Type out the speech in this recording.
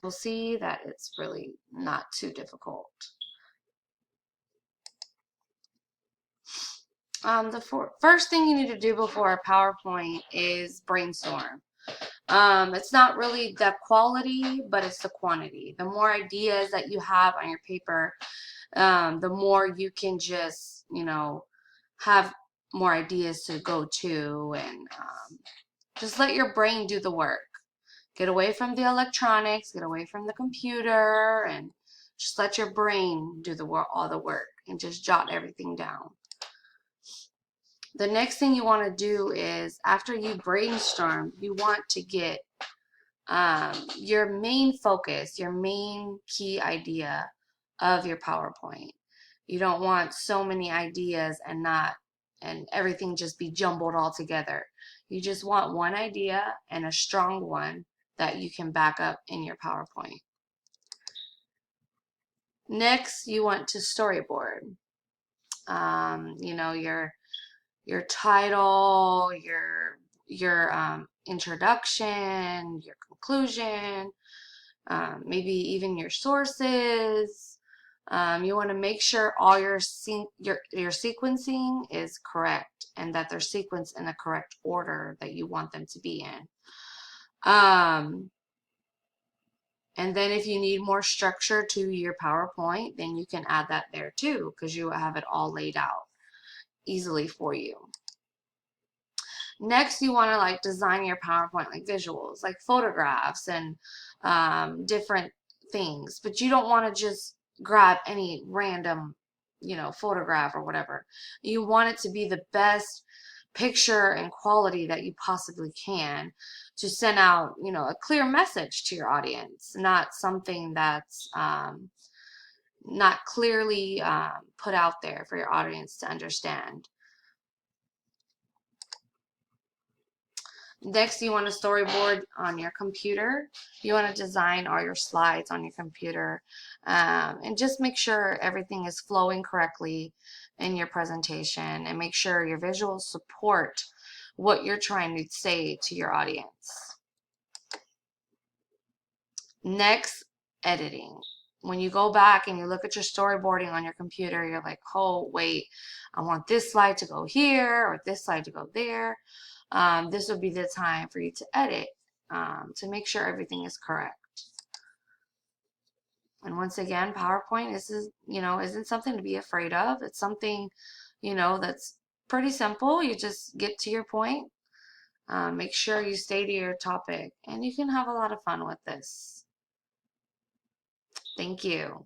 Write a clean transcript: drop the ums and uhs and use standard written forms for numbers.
You'll see that it's really not too difficult. The first thing you need to do before a PowerPoint is brainstorm. It's not really the quality, but it's the quantity. The more ideas that you have on your paper, the more you can just, have more ideas to go to, and just let your brain do the work. Get away from the electronics, get away from the computer, and just let your brain do the work, all the work, and just jot everything down. The next thing you want to do is, after you brainstorm, you want to get your main focus, your main key idea of your PowerPoint. You don't want so many ideas and everything just be jumbled all together. You just want one idea, and a strong one that you can back up in your PowerPoint. Next, you want to storyboard. Your title, your introduction, your conclusion, maybe even your sources. You want to make sure all your sequencing is correct, and that they're sequenced in the correct order that you want them to be in. And then if you need more structure to your PowerPoint, then you can add that there too, because you have it all laid out easily for you. Next, you want to like design your PowerPoint like visuals, like photographs and different things. But you don't want to just grab any random, photograph or whatever. You want it to be the best picture and quality that you possibly can, to send out, a clear message to your audience, not something that's not clearly put out there for your audience to understand. Next, you want to storyboard on your computer. You want to design all your slides on your computer, and just make sure everything is flowing correctly in your presentation, and make sure your visuals support what you're trying to say to your audience. Next, editing. When you go back and you look at your storyboarding on your computer, you're like, oh, wait, I want this slide to go here or this slide to go there. This would be the time for you to edit, to make sure everything is correct. And once again, PowerPoint isn't something to be afraid of. It's something, that's pretty simple. You just get to your point. Make sure you stay to your topic, and you can have a lot of fun with this. Thank you.